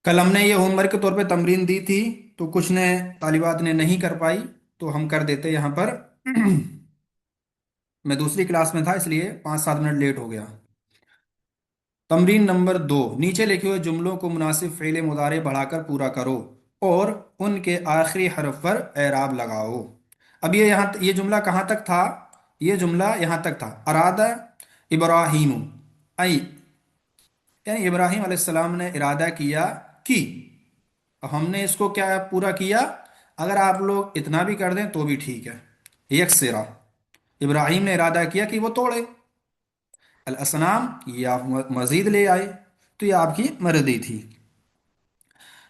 कल हमने ये होमवर्क के तौर पे तमरीन दी थी, तो कुछ ने तालिबात ने नहीं कर पाई, तो हम कर देते यहाँ पर। मैं दूसरी क्लास में था इसलिए 5-7 मिनट लेट हो गया। तमरीन नंबर 2, नीचे लिखे हुए जुमलों को मुनासिब फ़ेल मुदारे बढ़ाकर पूरा करो और उनके आखिरी हरफ पर एराब लगाओ। अब ये जुमला कहाँ तक था? ये जुमला यहाँ तक था, अरादा इब्राहिम आई, यानी इब्राहिम अलैहिस्सलाम ने इरादा किया कि। अब हमने इसको क्या पूरा किया? अगर आप लोग इतना भी कर दें तो भी ठीक है। यकसिरा, इब्राहिम ने इरादा किया कि वो तोड़े। अल असनाम, ये आप मजीद ले आए, तो ये आपकी मर्जी थी।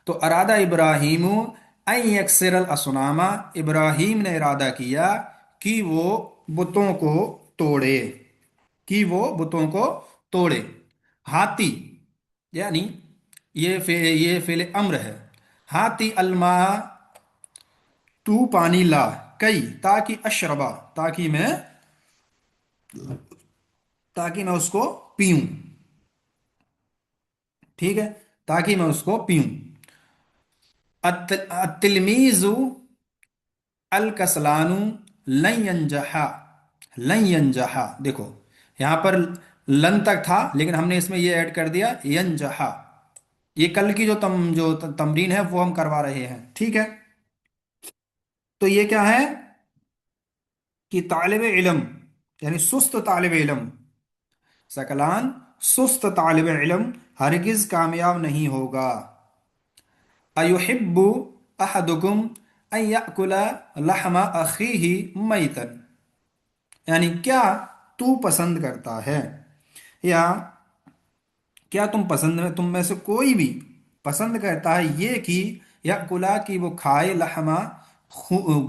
तो अरादा इब्राहिम अन यकसिर अल असनामा, इब्राहिम ने इरादा किया कि वो बुतों को तोड़े, कि वो बुतों को तोड़े। हाथी, यानी ये फेल अम्र है। हाथी अलमा, तू पानी ला। कई, ताकि अशरबा, ताकि मैं उसको पीऊं। ठीक है, ताकि मैं उसको पीऊं। अतिलमीजु अल कसलानु लन यंजहा। लन यंजहा, देखो यहां पर लन तक था, लेकिन हमने इसमें ये ऐड कर दिया यंजहा। ये कल की जो तमरीन है वो हम करवा रहे हैं, ठीक है। तो ये क्या है कि तालिब इल्म, यानी सुस्त तालिब इल्म, सकलान, सुस्त तालिब इल्म हरगिज कामयाब नहीं होगा। अयुहिब्बु अहदुकुम अन याकुला लहमा अखीही मैतन, यानी क्या तू पसंद करता है, या क्या तुम में से कोई भी पसंद करता है ये कि याकुला, कि वो खाए, लहमा,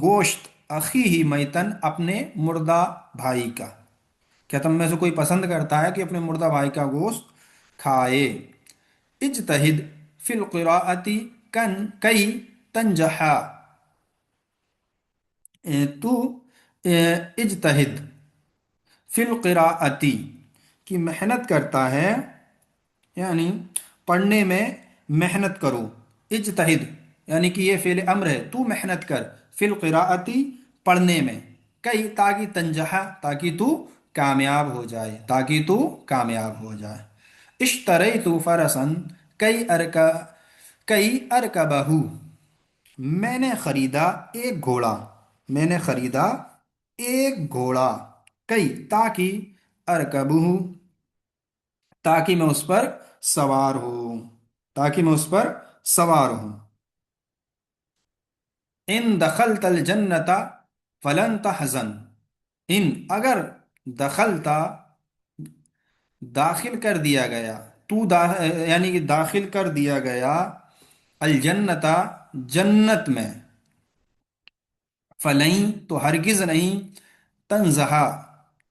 गोश्त, अखी ही मैतन, अपने मुर्दा भाई का। क्या तुम में से कोई पसंद करता है कि अपने मुर्दा भाई का गोश्त खाए? इज्तहिद फिल क़िराअती कन कई तंजहा, तू इज्तहिद फिल क़िराअती, कि मेहनत करता है, यानी पढ़ने में मेहनत करो। इज्तहिद, यानी कि ये फेल अम्र है, तू मेहनत कर। फिल क़िराअती, पढ़ने में। कई, ताकि तंजहा, ताकि तू कामयाब हो जाए, ताकि तू कामयाब हो जाए। इश्तरैतु फरसन कई अरका कई अरकबहू, मैंने खरीदा एक घोड़ा। मैंने खरीदा एक घोड़ा। कई, ताकि अरकबहू, ताकि मैं उस पर सवार हूं, ताकि मैं उस पर सवार हूं। इन दखलतल जन्नता फलन तहजन, इन अगर दखलता, दाखिल कर दिया गया, यानी कि दाखिल कर दिया गया, अल जन्नता, जन्नत में, फलई, तो हरगिज नहीं, तंजहा,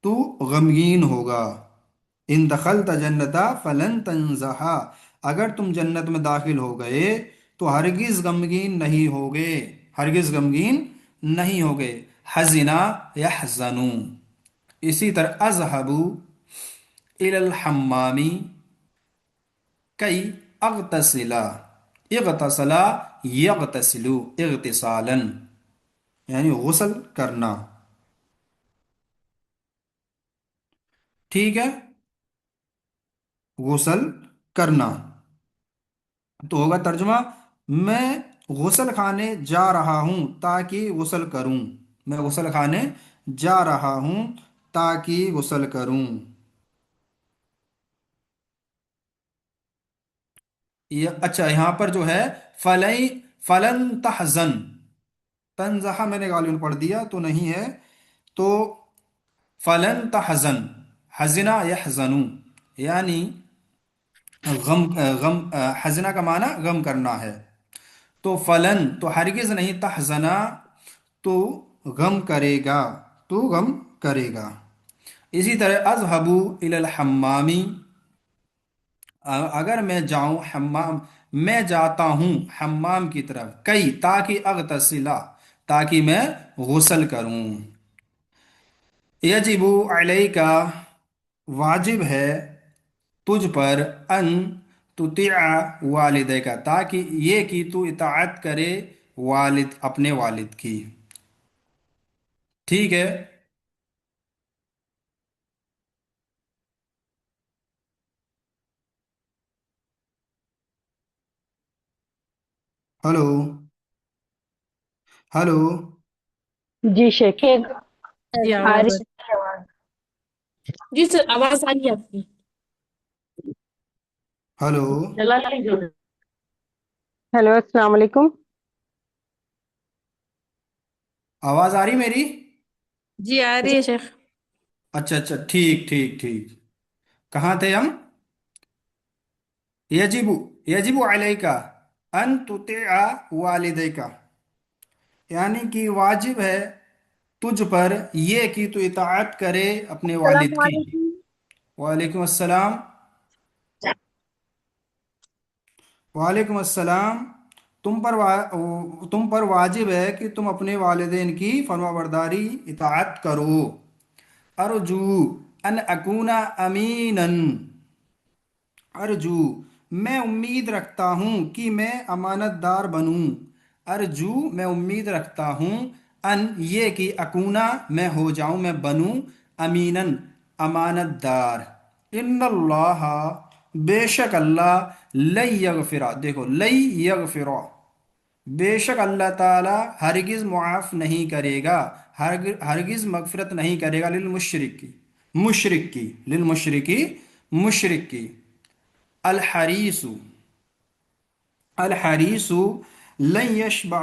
तू गमगीन होगा। इन दखलता जन्नता फलन तंजहा, अगर तुम जन्नत में दाखिल हो गए तो हरगिज गमगीन नहीं होगे, हरगिज गमगीन नहीं होगे। हजिना यहजनु, इसी तरह अजहबू इलल हम्मामी कई अगतसिला, इगतसला यगतसिलु इगतिसालन, यानी गुसल करना। ठीक है, गुसल करना। तो होगा तर्जुमा, मैं गुसल खाने जा रहा हूं ताकि गुसल करूं। मैं गुसल खाने जा रहा हूं ताकि गुसल करूं। ये अच्छा, यहां पर जो है फलई, फलन तहजन, तंजहा मैंने गालिब पढ़ दिया तो नहीं है। तो फलन तहजन, हजना यहजनु, यानी गम, गम, हजना का माना गम करना है। तो फलन, तो हरगिज नहीं, तहजना, तो गम करेगा, तो गम करेगा। इसी तरह अजहबू इलल हम्मामी, अगर मैं जाऊं हम्माम, मैं जाता हूं हम्माम की तरफ। कई, ताकि अगतसिला, ताकि मैं गुसल करूं। यजिबु अलैका, वाजिब है तुझ पर, अन, तुतिआ वालिदै का, ताकि ये कि तू इताअत करे वालिद अपने वालिद की। ठीक है। हेलो। हेलो। जी शेख। एक जी आ आवाज रही आ है आवाज। जी सर आवाज आ रही है आपकी। हेलो। चला नहीं जो हेलो, अस्सलाम वालेकुम। आवाज आ रही मेरी? जी आ रही है शेख। अच्छा अच्छा, ठीक ठीक ठीक। कहाँ थे हम? यजिबु, यजिबु अलैका अन तुतिआ वालिदैका, यानी कि वाजिब है तुझ पर ये कि तू इताअत करे अपने वालिद की। सलामुअलैकुम। वालेकुम अस्सलाम। वालेकुम अस्सलाम। तुम पर वाजिब है कि तुम अपने वालिदैन की फरमाबरदारी इताअत करो। अर्जू अन अकूना अमीनन, अर्जू मैं उम्मीद रखता हूँ कि मैं अमानतदार बनूँ। अर्जू मैं उम्मीद रखता हूँ, अन ये कि अकूना मैं हो जाऊँ, मैं बनूँ, अमीनन अमानतदार। इन्नल्लाह बेशक अल्लाह लई यगफिरा, देखो लई यगफिरा, बेशक अल्लाह ताला हरगिज मुआफ नहीं करेगा, हरगिज मगफिरत नहीं करेगा लिल मुशरिक की, मुशरिक की, लिल मुशरिकी, मुशरिक की। अल हरीसु, अल हरीसु लन यशबा,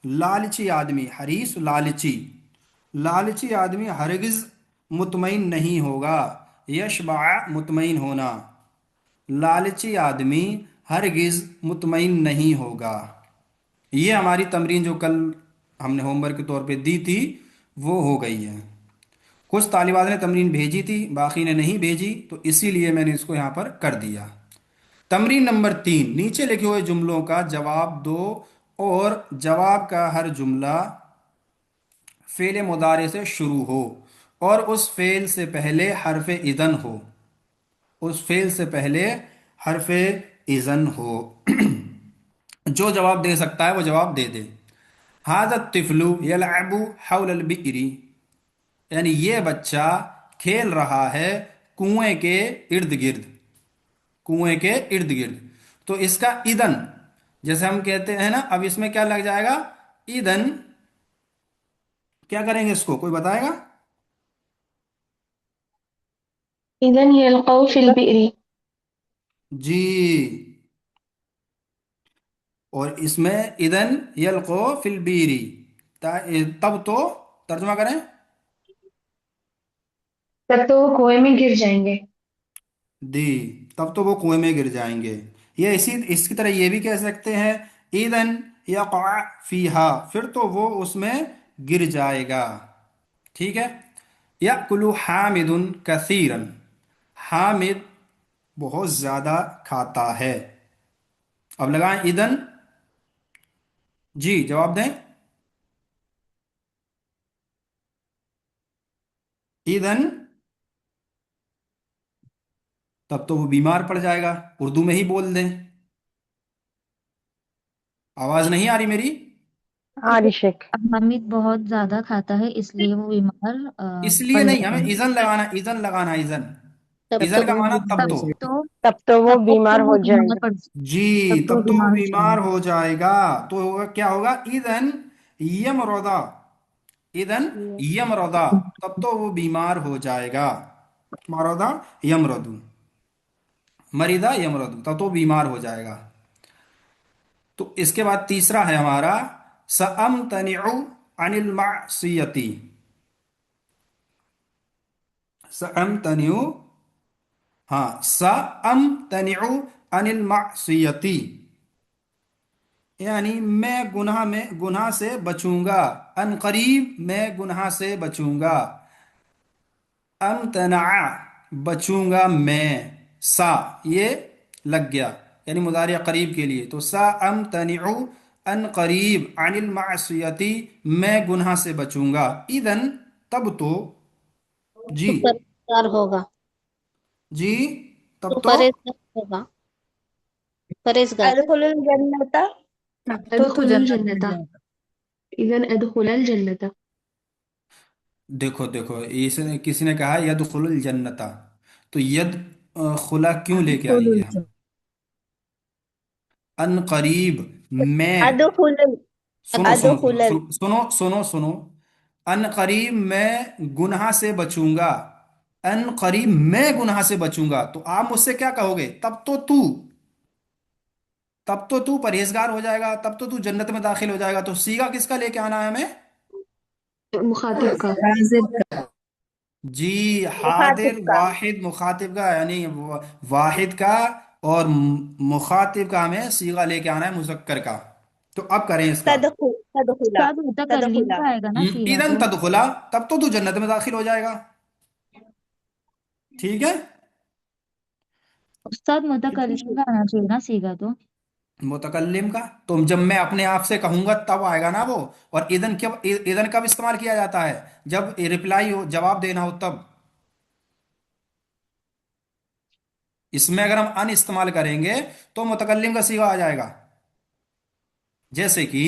लालची आदमी, हरीस लालची, लालची आदमी हरगिज मुतमईन नहीं होगा। यशबा मुतमईन होना, लालची आदमी हरगिज मुतमईन नहीं होगा। ये हमारी तमरीन जो कल हमने होमवर्क के तौर पे दी थी वो हो गई है। कुछ तालिबात ने तमरीन भेजी थी, बाकी ने नहीं भेजी, तो इसीलिए मैंने इसको यहाँ पर कर दिया। तमरीन नंबर 3, नीचे लिखे हुए जुमलों का जवाब दो और जवाब का हर जुमला फेल मुदारे से शुरू हो और उस फेल से पहले हरफ इज़न हो, उस फेल से पहले हरफ इज़न हो। जो जवाब दे सकता है वो जवाब दे दे। हादत तिफलु यलअबु हौलल बिकरी, यानी ये बच्चा खेल रहा है कुएं के इर्द गिर्द, कुएं के इर्द गिर्द। तो इसका ईदन, जैसे हम कहते हैं ना, अब इसमें क्या लग जाएगा? ईदन। क्या करेंगे इसको, कोई बताएगा? इधन यल्क़ौ फिल बिरी। जी। और इसमें ईदन यल्को फिल बीरी, तब तो तर्जुमा करें। तब तो वो कुएं में गिर जाएंगे। दी, तब तो वो कुएं में गिर जाएंगे। ये इसी इसकी तरह ये भी कह सकते हैं, ईदन यक़अ फीहा, फिर तो वो उसमें गिर जाएगा। ठीक है। याकुलु हामिदुन कसीरन, हामिद बहुत ज्यादा खाता है। अब लगाएं ईदन। जी जवाब दें। ईदन, तब तो वो बीमार पड़ जाएगा, उर्दू में ही बोल दें। आवाज नहीं आ रही मेरी? आरी शेख। हामिद बहुत ज्यादा खाता है इसलिए वो बीमार इसलिए पड़ नहीं, जाता हमें है। इजन लगाना, इजन लगाना, इजन। तब तो इजन का वो माना तब बीमार तो। तो तब तो वो तब बीमार तो वो हो बीमार जाएगा। पड़ जी, तब तो वो तब तो वो बीमार हो बीमार जाएंगे। हो जाएगा। तो होगा क्या, होगा इदन यमरदा, इदन यमरदा, तब तो वो बीमार हो जाएगा। मरदा यमरदू, मरिदा यमरदू, तब तो बीमार हो जाएगा। तो इसके बाद तीसरा है हमारा, सअमतनिउ अनिल मासियती, सअमतनिउ, हाँ, सअमतनिउ अनिल मासियती, यानी मैं गुनाह में, गुनाह से बचूंगा। अन करीब मैं गुनाह से बचूंगा। अमतना, बचूंगा मैं। सा, ये लग गया, यानी मुदारिया करीब के लिए, तो सा अमतनिउ अन करीब अनिल मासियती, मैं गुनाह से बचूंगा। इदन, तब तो। जी। तो परेशान होगा। जी, तब तो तो। परेशान होगा। परहेजगार। أدخل الجنة तो ادخل जन्नत में الجنة जाएगा। إذا ادخل الجنة देखो देखो, इसने किसी ने कहा यदखुलुल जन्नता, तो यद खुला क्यों लेके आएंगे हम? तो अन करीब, मैं, أدخل सुनो सुनो सुनो أدخل सुनो सुनो सुनो सुनो, अन करीब मैं गुनाह से बचूंगा, अन करीब मैं गुनाह से बचूंगा, तो आप मुझसे क्या कहोगे? तब तो तू परहेजगार हो जाएगा, तब तो तू जन्नत में दाखिल हो जाएगा। तो सीगा किसका लेके आना है हमें? مخاطب का हाजिर का। जी, مخاطب हादिर का वाहिद मुखातिब का, यानी वाहिद का, और मुखातिब का हमें सीगा लेके आना है मुजक्कर का। तो अब करें इसका। تدخل उस्ताद मुतकल्लिम تدخل का आएगा ना सीगा ईदन तो। तदखुला, तब तो तू जन्नत में दाखिल हो जाएगा। ठीक है। उस्ताद मुतकल्लिम का आना चाहिए ना सीगा तो। मुतकल्लिम का तो जब मैं अपने आप से कहूंगा तब आएगा ना वो। और ईदन कब इस्तेमाल किया जाता है? जब रिप्लाई हो, जवाब देना हो तब। इसमें अगर हम अन इस्तेमाल करेंगे तो मुतकल्लिम का सीगा आ जाएगा। जैसे कि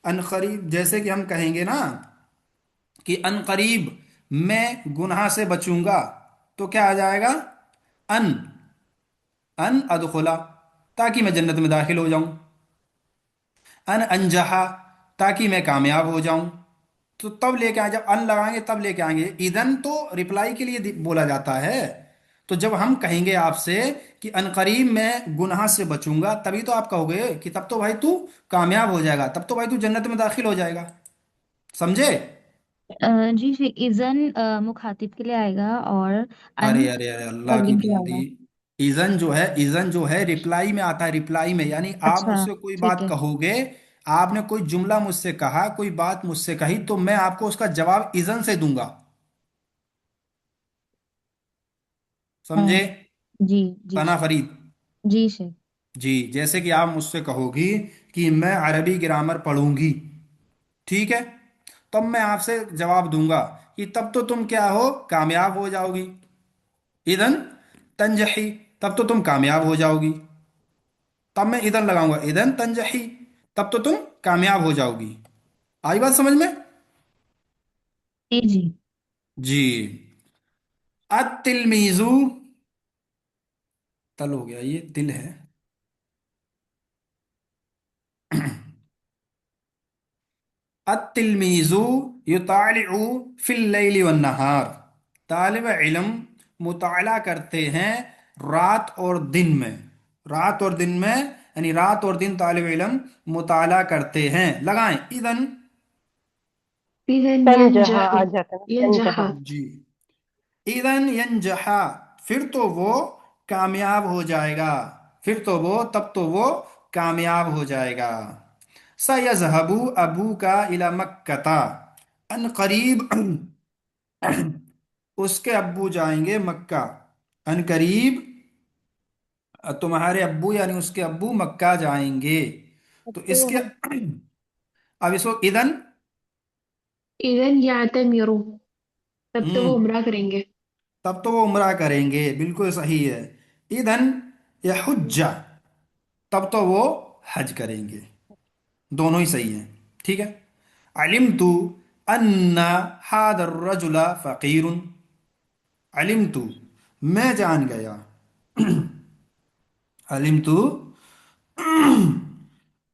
अनकरीब, जैसे कि हम कहेंगे ना कि अनकरीब मैं गुनाह से बचूंगा, तो क्या आ जाएगा? अन अन अदखुला, ताकि मैं जन्नत में दाखिल हो जाऊं। अन अनजहा, ताकि मैं कामयाब हो जाऊं। तो तब लेके आए, जब अन लगाएंगे तब लेके आएंगे। ईदन तो रिप्लाई के लिए बोला जाता है। तो जब हम कहेंगे आपसे कि अनकरीब मैं गुनाह से बचूंगा, तभी तो आप कहोगे कि तब तो भाई तू कामयाब हो जाएगा, तब तो भाई तू जन्नत में दाखिल हो जाएगा। समझे? जी फिर इज़न मुखातिब के लिए आएगा और अन अरे अरे अरे, अल्लाह की मुतकल्लिम के लिए बंदी, आएगा। इजन जो है रिप्लाई में आता है, रिप्लाई में, यानी आप अच्छा मुझसे कोई ठीक बात है। कहोगे, आपने कोई जुमला मुझसे कहा, कोई बात मुझसे कही, तो मैं आपको उसका जवाब इजन से दूंगा। अ, समझे? जी जी तना शेख। फरीद। जी शेख। जी, जैसे कि आप मुझसे कहोगी कि मैं अरबी ग्रामर पढ़ूंगी, ठीक है, तब मैं आपसे जवाब दूंगा कि तब तो तुम क्या हो, कामयाब हो जाओगी। इदन तंजही, तब तो तुम कामयाब हो जाओगी। तब मैं इधर लगाऊंगा इधन तंजही, तब तो तुम कामयाब हो जाओगी। आई बात समझ में? जी जी। जी। अतिलमीजू, तल हो गया, ये तिल है। अतिलमीजू युतालिउ फिल लैली वन नहार, तालिब इल्म मुताला करते हैं रात और दिन में। रात और दिन में, यानी रात और दिन तालिब इल्म मुताला करते हैं। लगाएं इधन। إذا تنجح ينجح आ जाता है ينجح تنجح जी, इदन यंजहा, फिर तो वो कामयाब हो जाएगा। फिर तो वो, तब तो वो कामयाब हो जाएगा। सयज़हबु अबू का इला मक्कता, अन करीब उसके अब्बू जाएंगे मक्का। अन करीब तुम्हारे अब्बू, यानी उसके अब्बू मक्का जाएंगे। तो इसके अब इसको इदन, إذا يعتمر तब तो वो हम्म, उम्रा करेंगे। तब तो वो उम्रा करेंगे, बिल्कुल सही है। इदन यहुज्जा, तब तो वो हज करेंगे। दोनों ही सही है। ठीक है। अलिम तू अन्ना हादर रजुला फ़कीरुन, अलिम तू मैं जान गया, अलिम तू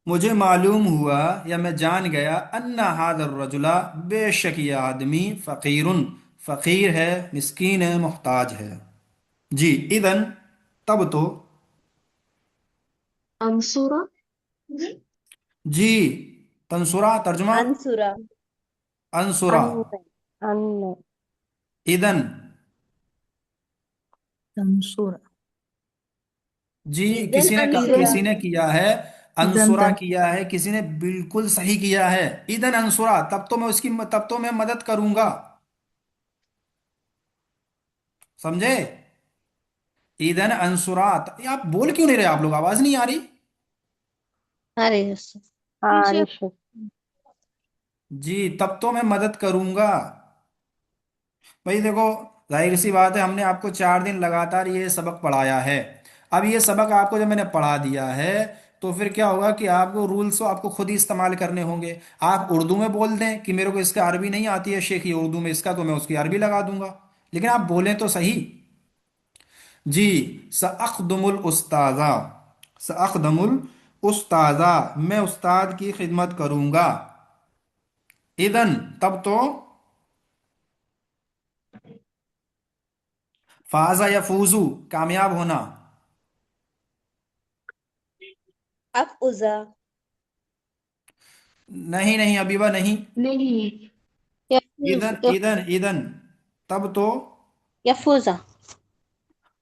मुझे मालूम हुआ, या मैं जान गया, अन्ना हादर रजुला बेशक ये आदमी, फ़कीरुन फ़कीर है, मिस्कीन है, मोहताज है। जी, इदन तब तो, अंसुरा जी, तंसुरा तर्जुमा, अंसुरा अंसुरा, अन अन इदन। मंसूरा। जी, इदन अंसुरा किसी ने किया है, अनसुरा दंतन। किया है, किसी ने बिल्कुल सही किया है। इदन अनसुरा, तब तो मैं मदद करूंगा। समझे? इदन अनसुरा, ये आप बोल क्यों नहीं रहे? आप लोग आवाज नहीं आ रही? अरे जी हाँ शेख। ऋषि जी, तब तो मैं मदद करूंगा। भाई देखो, जाहिर सी बात है, हमने आपको 4 दिन लगातार ये सबक पढ़ाया है। اب یہ سبق آپ کو جب میں نے پڑھا دیا ہے تو پھر کیا ہوگا کہ آپ کو رولز آپ کو خود ہی استعمال کرنے ہوں گے. آپ اردو میں بول دیں کہ میرے کو اس کا عربی نہیں آتی ہے شیخ یہ اردو میں اس کا، تو میں اس کی عربی لگا دوں گا، لیکن آپ بولیں تو صحیح. جی. سأخدم الاستاذہ، سأخدم الاستاذہ، میں استاد کی خدمت کروں گا. اذن تب تو، فازا یفوزو کامیاب ہونا. أفوز نہیں نہیں حبیبہ نہیں. نہیں. اذن اذن اذن تب تو، يفوز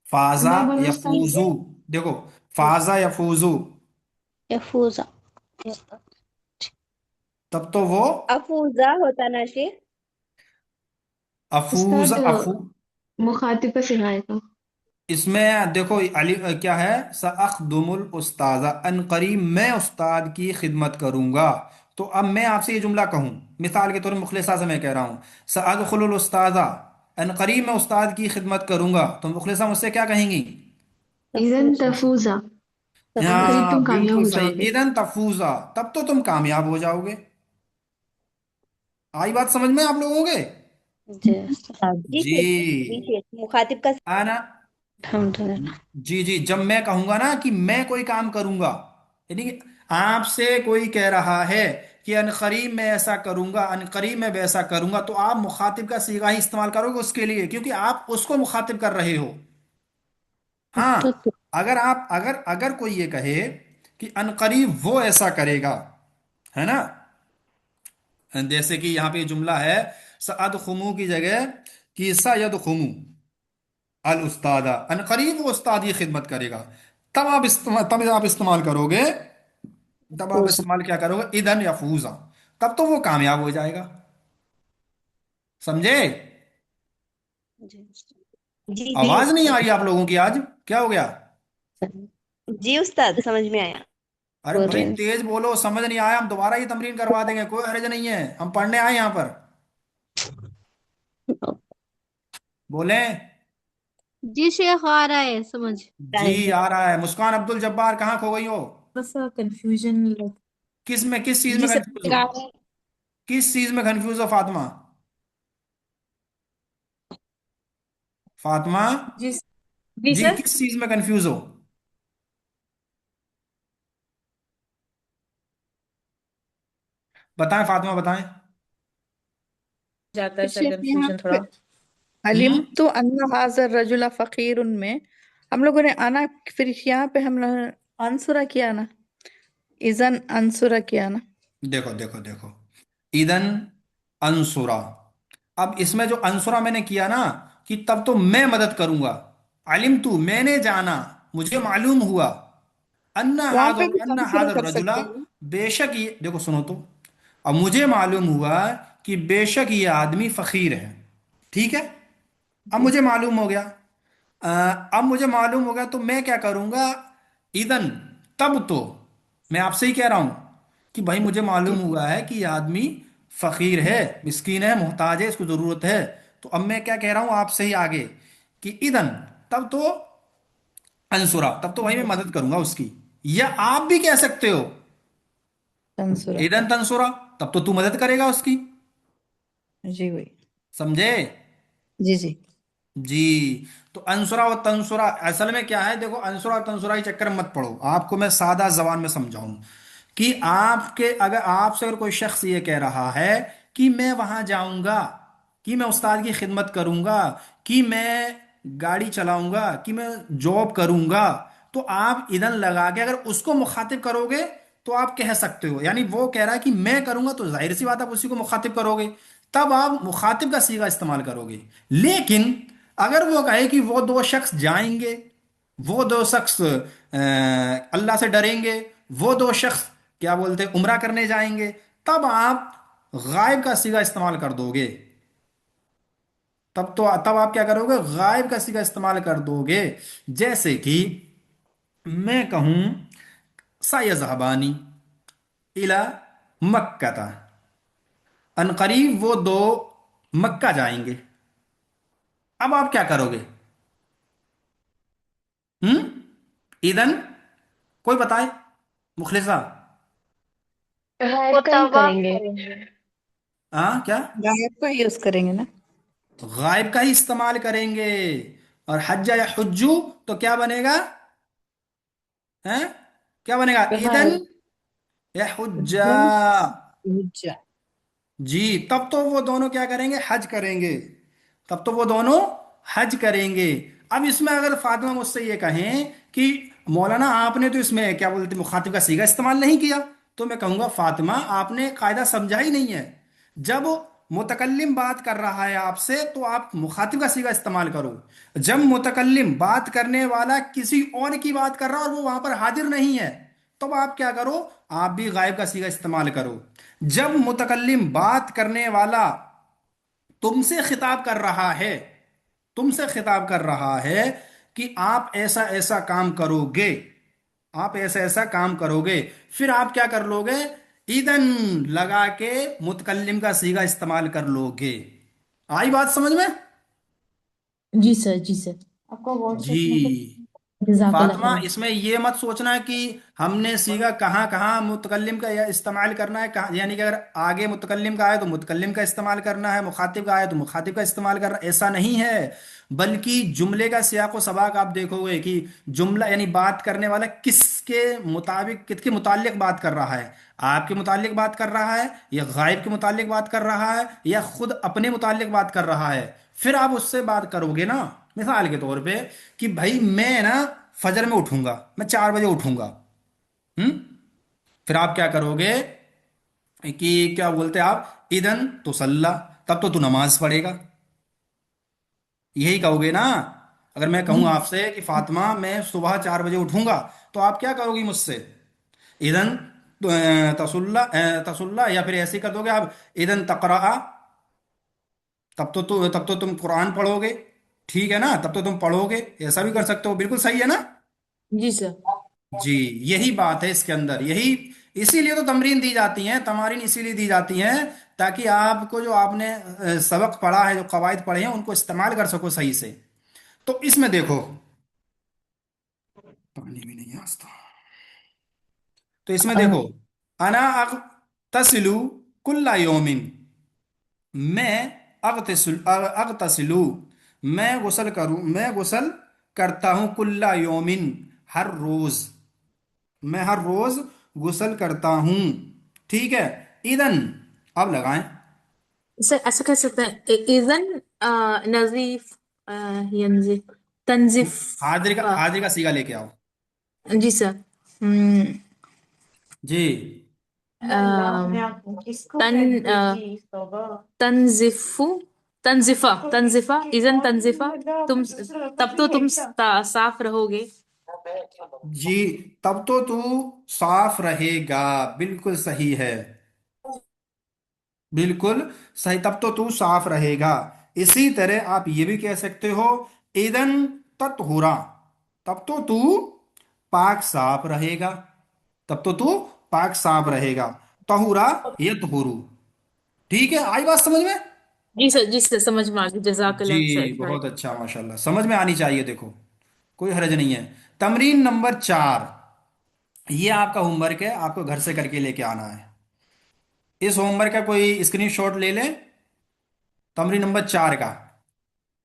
فازا میں بولوں صحیح. یفوزو. دیکھو، فازا یفوزو، يفوز تب تو وہ أفوز ہوتا نا شیخ. افوز استاد افو. مخاطب کا سکھائے گا. اس میں دیکھو علی کیا ہے، سأخدم الاستاذ، ان قریب میں استاد کی خدمت کروں گا. تو اب میں آپ سے یہ جملہ کہوں، مثال کے طور پر مخلصہ سے میں کہہ رہا ہوں سأدخل الاستاذ، ان قریب میں استاد کی خدمت کروں گا، تو مخلصہ مجھ سے کیا کہیں گی؟ اذن تفوز تفوزا، ان قریب ہاں تم کامیاب بالکل ہو جاؤ صحیح، گے. اذن تفوزا، تب تو تم کامیاب ہو جاؤ گے. آئی بات سمجھ میں آپ لوگوں کے؟ جی جی شیخ. جی جی. شیخ مخاطب کا. انا، الحمد للہ. جی جی، جب میں کہوں گا نا کہ میں کوئی کام کروں گا، یعنی کہ آپ سے کوئی کہہ رہا ہے کہ ان قریب میں ایسا کروں گا، ان قریب میں ویسا کروں گا، تو آپ مخاطب کا صیغہ ہی استعمال کرو گے اس کے لیے، کیونکہ آپ اس کو مخاطب کر رہے ہو. ہاں. اگر آپ اگر کوئی یہ کہے کہ ان قریب وہ ایسا کرے گا، ہے نا، جیسے کہ یہاں پہ یہ جملہ ہے سأدخمو کی جگہ کہ سیدخمو الاستاد، ان قریب وہ استاد کی خدمت کرے گا، تب آپ استعمال کرو گے، تب آپ تفوز استعمال کیا کرو گے؟ ادن یا فوزا، تب تو وہ کامیاب ہو جائے گا. سمجھے؟ جی جی جی آواز نہیں آ استاد. رہی آپ لوگوں کی آج؟ کیا ہو گیا؟ جی استاد سمجھ میں آیا. ارے بول رہے بھائی ہیں. تیز بولو، سمجھ نہیں آیا ہم دوبارہ یہ تمرین کروا دیں گے، کوئی حرج نہیں ہے، ہم پڑھنے آئے یہاں پر. بولیں. جی شیخ آ رہا ہے سمجھ. جی آ رہا ہے. مسکان عبد الجبار کہاں کھو گئی ہو؟ بس کنفیوژن کس چیز جی میں سر کنفیوز ہو؟ کس چیز میں کنفیوز ہو فاطمہ؟ فاطمہ، جی جی جی سر کس چیز میں کنفیوز ہو؟ بتائیں فاطمہ بتائیں. جاتا ہے سر شیخ یہاں کنفیوژن پہ تھوڑا. ہم علمت ان هذا الرجل فقیر میں ہم لوگوں نے آنا، پھر یہاں پہ ہم لوگوں نے انصرہ کیا نا، اذن انصرہ کیا نا. دیکھو دیکھو دیکھو، ایدن انصرا، اب اس میں جو انصرا میں نے کیا نا کہ تب تو میں مدد کروں گا. علم تو میں نے جانا، مجھے معلوم ہوا، وہاں پہ بھی ان انصرہ حاضر کر رجلا، سکتے ہیں. بے شک یہ دیکھو سنو تو، اب مجھے معلوم ہوا کہ بے شک یہ آدمی فقیر ہے. ٹھیک ہے، اب جی مجھے معلوم ہو گیا. اب مجھے معلوم ہو گیا تو میں کیا کروں گا؟ ایدن تب تو، میں آپ سے ہی کہہ رہا ہوں کہ بھائی مجھے جی معلوم ہوا ہے کہ یہ آدمی فقیر ہے، مسکین ہے، محتاج ہے، اس کو ضرورت ہے. تو اب میں کیا کہہ رہا ہوں آپ سے ہی آگے کہ ایدن تب تو انصرا، تب تو بھائی میں مدد کروں گا اس کی. یا آپ بھی کہہ سکتے ہو انصرہ. ایدن تنصرا، تب تو مدد کرے گا اس کی. جی وہی. سمجھے؟ جی جی جی. تو انصرا و تنصرا اصل میں کیا ہے؟ دیکھو انصرا و تنصرا کے چکر میں مت پڑو، آپ کو میں سادہ زبان میں سمجھاؤں کہ آپ کے اگر آپ سے اگر کوئی شخص یہ کہہ رہا ہے کہ میں وہاں جاؤں گا، کہ میں استاد کی خدمت کروں گا، کہ میں گاڑی چلاؤں گا، کہ میں جاب کروں گا، تو آپ ادھن لگا کے اگر اس کو مخاطب کرو گے تو آپ کہہ سکتے ہو، یعنی وہ کہہ رہا ہے کہ میں کروں گا تو ظاہر سی بات آپ اسی کو مخاطب کرو گے، تب آپ مخاطب کا صیغہ استعمال کرو گے. لیکن اگر وہ کہے کہ وہ دو شخص جائیں گے، وہ دو شخص اللہ سے ڈریں گے، وہ دو شخص کیا بولتے ہیں عمرہ کرنے جائیں گے، تب آپ غائب کا صیغہ استعمال کر دو گے. تب آپ کیا کرو گے؟ غائب کا صیغہ استعمال کر دو گے. جیسے کہ میں کہوں سیذهبانی الی مکہ، ان قریب وہ دو مکہ جائیں گے. اب آپ کیا کرو گے؟ ہم ईदन, कोई बताए, मुखलिसा। गायब का ही करेंगे। हाँ क्या? गायब का यूज करेंगे ना। गायब का ही इस्तेमाल करेंगे। और हज्जा या हुज्जू, तो क्या बनेगा? हैं? क्या बनेगा? ईदन गायब। या हुज्जा। ऊंचा। जी, तब तो वो दोनों क्या करेंगे? हज करेंगे। तब तो वो दोनों हज करेंगे। अब इसमें अगर फातिमा मुझसे ये कहें कि मौलाना आपने तो इसमें क्या बोलते मुखातिब का सीगा इस्तेमाल नहीं किया, तो मैं कहूंगा फातिमा आपने कायदा समझा ही नहीं है। जब मुतकल्लिम बात कर रहा है आपसे तो आप मुखातिब का सीगा इस्तेमाल करो। जब मुतकल्लिम बात करने वाला किसी और की बात कर रहा है और वो वहां पर हाजिर नहीं है, तब आप क्या करो? आप भी गायब का सीगा इस्तेमाल करो। जब मुतकल्लिम बात करने वाला तुमसे खिताब कर रहा है, तुमसे खिताब कर रहा है कि आप ऐसा ऐसा काम करोगे, आप ऐसा ऐसा काम करोगे, फिर आप क्या कर लोगे? ईदन लगा के मुतकल्लिम का सीगा इस्तेमाल कर लोगे। आई बात समझ में? जी सर, जी सर। आपको जी। व्हाट्सएप में तो जजाकल्ला फातिमा, खैर। इसमें ये मत सोचना कि हमने सीगा कहाँ कहाँ मुतकल्लिम का या इस्तेमाल करना है, कहाँ, यानी कि अगर आगे मुतकल्लिम का आए तो मुतकल्लिम का इस्तेमाल करना है, मुखातिब का आए तो मुखातिब का इस्तेमाल करना, ऐसा नहीं है। बल्कि जुमले का सियाक व सबाक आप देखोगे कि जुमला यानी बात करने वाला किसके मुताबिक, किसके मुतालिक बात कर रहा है। आपके मुतालिक बात कर रहा है, या गायब के मुतालिक बात कर रहा है, या खुद अपने मुतालिक बात कर रहा है। फिर आप उससे बात करोगे ना, मिसाल के तौर पे कि भाई मैं ना फजर में उठूंगा, मैं 4 बजे उठूंगा। हम्म। फिर आप क्या करोगे कि क्या बोलते हैं आप? इदन तो सल्ला, तब तो तू नमाज पढ़ेगा, यही कहोगे ना। अगर मैं कहूं आपसे कि फातिमा मैं सुबह 4 बजे उठूंगा, तो आप क्या करोगी मुझसे? इदन तसुल्ला, तसुल्ला, या फिर ऐसे ही कर दोगे आप, इदन तकरा, तब तो तुम कुरान पढ़ोगे। ठीक है ना, तब तो तुम पढ़ोगे, ऐसा भी कर सकते हो, बिल्कुल सही है ना। जी सर। जी, यही बात है इसके अंदर, यही, इसीलिए तो तमरीन दी जाती हैं, तमारीन इसीलिए दी जाती हैं ताकि आपको जो आपने सबक पढ़ा है, जो कवायद पढ़े हैं, उनको इस्तेमाल कर सको सही से। तो इसमें देखो, पानी भी नहीं है आज तो इसमें देखो, अना अग तसिलु कुल्ला योमिन, मैं अगतसिलु, मैं गुसल करूं, मैं गुसल करता हूं, कुल्ला योमिन, हर रोज, मैं हर रोज गुसल करता हूं। ठीक है। ईदन, अब लगाएं। सर ऐसा कह सकते हैं इज़न नजीफ यंजिफ तंजिफ हाजिर का सीगा लेके आओ। जी सर। हम्म, जी। तन तंजिफु तंजिफा इज़न तंजिफा तुम तब तो तुम साफ रहोगे। जी, तब तो तू साफ रहेगा, बिल्कुल सही है, बिल्कुल सही, तब तो तू साफ रहेगा। इसी तरह आप ये भी कह सकते हो, ईदन तत्हुरा, तब तो तू पाक साफ रहेगा, तब तो तू पाक साफ रहेगा। तहुरा यतहुरु। ठीक है, आई बात समझ में? जी सर समझ में आ गई जी, जजाकल्ला सर। बहुत अच्छा, माशाल्लाह, समझ में आनी चाहिए, देखो कोई हर्ज नहीं है। तमरीन नंबर 4, ये आपका होमवर्क है, आपको घर से करके लेके आना है। इस होमवर्क का कोई स्क्रीनशॉट ले लें, तमरीन नंबर 4 का,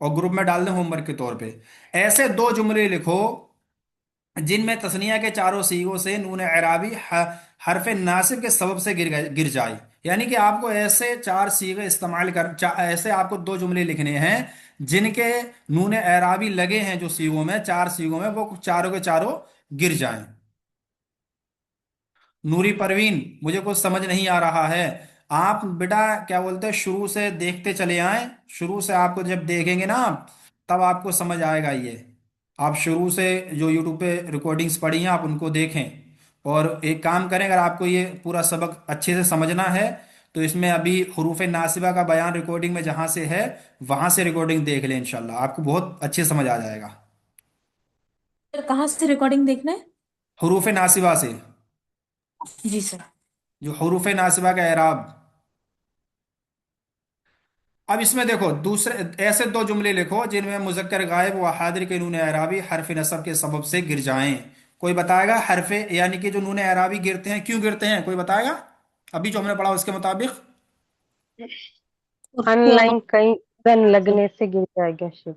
और ग्रुप में डाल दें होमवर्क के तौर पे। ऐसे दो जुमले लिखो जिनमें तस्निया के चारों सीगों से नून एराबी हरफ नासिब के सबब से गिर जाए। यानी कि आपको ऐसे चार सीगे इस्तेमाल ऐसे आपको दो जुमले लिखने हैं जिनके नून एराबी लगे हैं, जो सीगों में, चार सीगों में, वो चारों के चारों गिर जाएं। नूरी परवीन, मुझे कुछ समझ नहीं आ रहा है। आप बेटा क्या बोलते हैं, शुरू से देखते चले आए, शुरू से आपको जब देखेंगे ना आप, तब आपको समझ आएगा ये। आप शुरू से जो यूट्यूब पे रिकॉर्डिंग्स पड़ी हैं आप उनको देखें, और एक काम करें, अगर आपको ये पूरा सबक अच्छे से समझना है तो इसमें अभी हरूफ नासिबा का बयान रिकॉर्डिंग में जहां से है वहां से रिकॉर्डिंग देख लें, इंशाल्लाह आपको बहुत अच्छे समझ आ जाएगा। सर कहाँ से रिकॉर्डिंग देखना है? हरूफ नासिबा से, जी सर। जो हरूफ नासिबा का एराब। अब इसमें देखो, दूसरे ऐसे दो जुमले लिखो जिनमें मुज़क्कर गायब व हादिर के नून एराबी हरफ नसब के सबब से गिर जाएं। कोई बताएगा हरफ यानी कि जो नून एराबी गिरते हैं क्यों गिरते हैं, कोई बताएगा? अभी जो हमने पढ़ा उसके मुताबिक। अनलाइन कहीं गन लगने से गिर जाएगा शेख।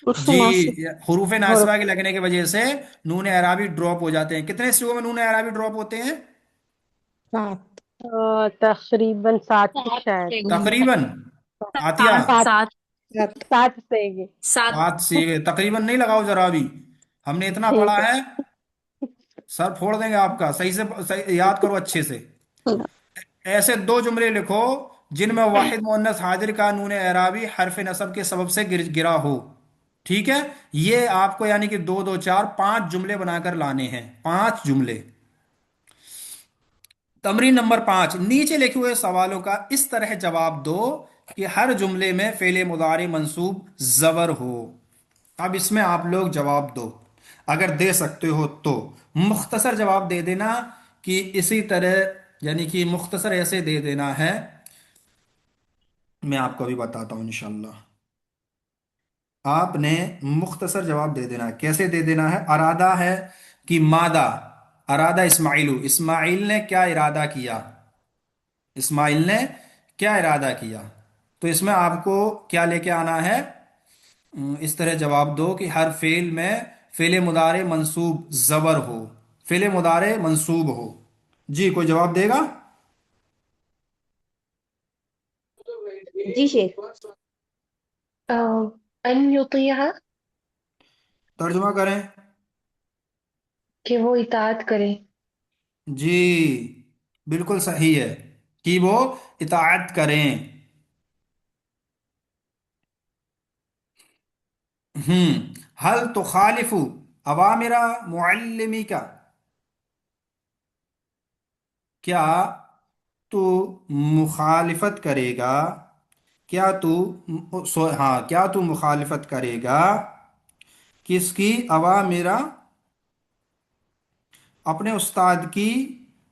जी, मुनासिब हरूफ और नासिबा के लगने की वजह से नून एराबी ड्रॉप हो जाते हैं। कितने हिस्सों में नून एराबी ड्रॉप होते हैं? 7। तकरीबन 7 शायद। तकरीबन। आतिया। सात सात सात 7। 7 से ये। सात। बात से तकरीबन नहीं लगाओ जरा भी, हमने इतना पढ़ा ठीक है। है, सर फोड़ देंगे आपका। सही याद करो अच्छे से। ऐसे दो जुमले लिखो जिनमें वाहिद मुअन्नस हाजिर का नून एराबी हरफ नसब के सबब से गिरा हो। ठीक है, ये आपको यानी कि दो दो चार पांच जुमले बनाकर लाने हैं, पांच जुमले। तमरीन नंबर 5, नीचे लिखे हुए सवालों का इस तरह जवाब दो कि हर जुमले में फेले मुदारे मंसूब जबर हो। अब इसमें आप लोग जवाब दो, अगर दे सकते हो तो मुख्तसर जवाब दे देना कि इसी तरह, यानी कि मुख्तसर ऐसे दे देना है। मैं आपको अभी बताता हूं इंशाल्लाह। आपने मुख्तसर जवाब दे देना है। कैसे दे देना है? अरादा है कि मादा, अरादा इस्माइलू, इस्माइल ने क्या इरादा किया, इस्माइल ने क्या इरादा किया। तो इसमें आपको क्या लेके आना है? इस तरह जवाब दो कि हर फेल में फेले मुदारे मंसूब जबर हो, फेले मुदारे मंसूब हो। जी, कोई जवाब देगा? जी शेख। अन युतिया, तर्जुमा करें। कि वो इताअत करे। जी, बिल्कुल सही है कि वो इताअत करें। हल तो खालिफू अवामिरा मुअल्लिमी का, क्या तू मुखालिफत करेगा, क्या तू हाँ, क्या तू मुखालिफत करेगा किसकी? अवामिरा, अपने उस्ताद की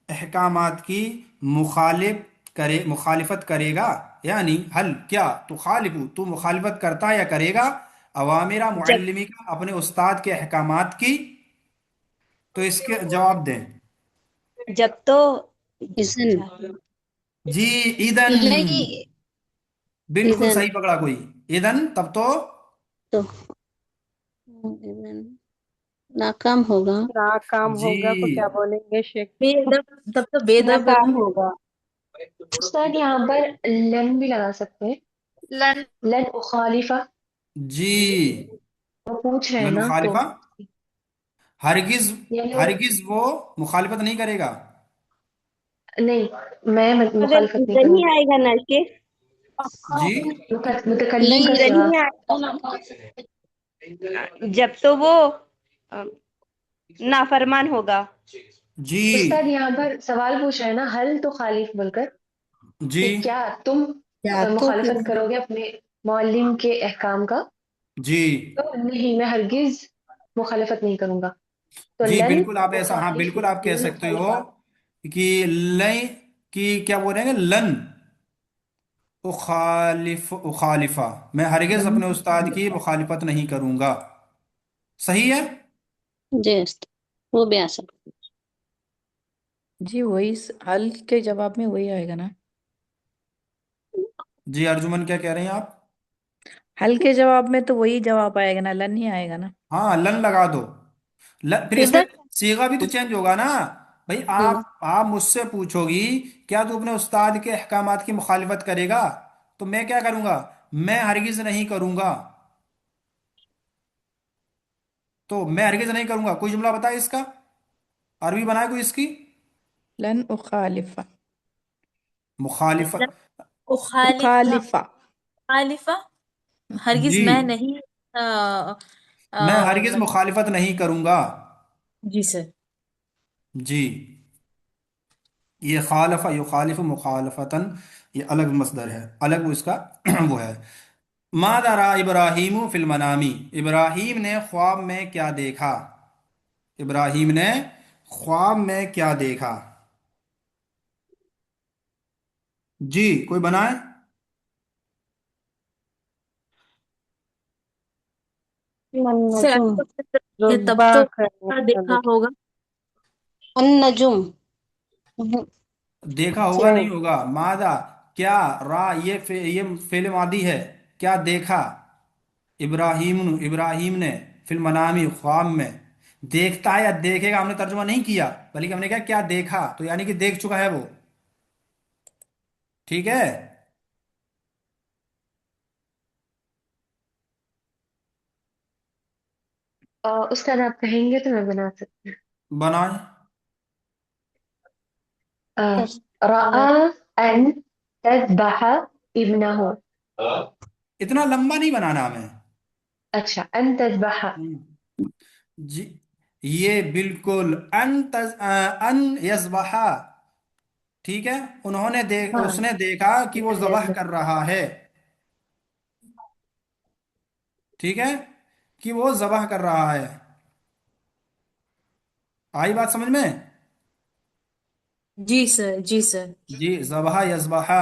अहकामात की मुखालिफत करेगा। यानी हल क्या तू खालिफू, तू मुखालिफत करता है या करेगा, अवामिरा जब मुअल्लिमी का, अपने उस्ताद के अहकामात की। तो इसके जवाब दें। जब तो इजन अच्छा, जी, ईदन, नहीं बिल्कुल इजन सही पकड़ा कोई। ईदन, तब तो। तो इजन नाकाम होगा, नाकाम जी, होगा को क्या बोलेंगे शेख? बेदब, तब तो बेदब नाकाम होगा। उस्ताद यहाँ पर लन भी लगा सकते हैं। लन लन उखालिफा, जी, वो पूछ रहे हैं लन ना तो। मुखालिफा, हरगिज, ये लोग हरगिज वो मुखालिफत नहीं करेगा। नहीं, मैं अगर मुखालिफत नहीं नहीं करूंगी। आएगा ना शेख, जी, मुतकल्लिम का अगर सिगा। नहीं आएगा जब तो वो अ, नाफरमान होगा। जी, उस्ताद यहाँ पर सवाल पूछ रहे हैं ना, हल तो खालिफ बोलकर, जी, कि क्या तुम क्या तो मुखालिफत करोगे? करोगे अपने मौलिम के अहकाम का? जी, तो नहीं, मैं हरगिज मुखालिफत नहीं करूंगा। तो जी, लन बिल्कुल आप ऐसा, हाँ उखालिफ बिल्कुल आप कह लन सकते हो उखालिफा। कि लय, कि क्या बोल रहे हैं, लन उखालिफा, मैं हरगिज अपने उस्ताद की मुखालिफत नहीं करूंगा। सही है। जी वो भी आ सकता जी वही हल के जवाब में वही आएगा ना। जी, अर्जुमन क्या कह रहे हैं आप? हल के जवाब में तो वही जवाब आएगा ना, लन ही आएगा ना। हाँ, लन लगा दो। फिर इसमें इधर सीगा भी तो चेंज होगा ना। भाई आप मुझसे पूछोगी क्या तू अपने उस्ताद के अहकामात की मुखालिफत करेगा, तो मैं क्या करूंगा? मैं हरगिज नहीं करूंगा। तो मैं हरगिज नहीं करूंगा, कोई जुमला बताए इसका, अरबी बनाए कोई इसकी। लन उखालिफा। मुखालिफत। उखालिफा। उखालिफा। खालिफा, हरगिज जी, मैं नहीं। आ, मैं हरगिज मतलब मुखालिफत नहीं करूंगा। जी सर। जी, ये खालफा युखालिफ मुखालफतन, ये अलग मसदर है, अलग वो इसका वो है। मादारा इब्राहिम फिल मनामी, इब्राहिम ने ख्वाब में क्या देखा, इब्राहिम ने ख्वाब में क्या देखा। जी, कोई बनाए। सर नजुम तब रुब्बा तो करने का देखा देखे। होगा। النجم देखा होगा नहीं होगा, मादा क्या, रा ये फेल मादी है, क्या देखा, इब्राहिम इब्राहिम ने, फिल मनामी ख्वाब में, देखता है या देखेगा हमने तर्जुमा नहीं किया, बल्कि हमने क्या क्या देखा, तो यानी कि देख चुका है वो। ठीक है। उसका आप कहेंगे तो मैं बना सकती बनाए। हूँ। रआ अन तज़बह इब्नहु। इतना लंबा नहीं बनाना हमें। अच्छा, अन तज़बह। जी, ये बिल्कुल अन यज़बहा। ठीक है, हाँ, उसने देखा कि वो जबह कर रहा है। ठीक है, कि वो जबह कर रहा है। आई बात समझ में? जी सर, जी सर। जी, जबह यज़बहा,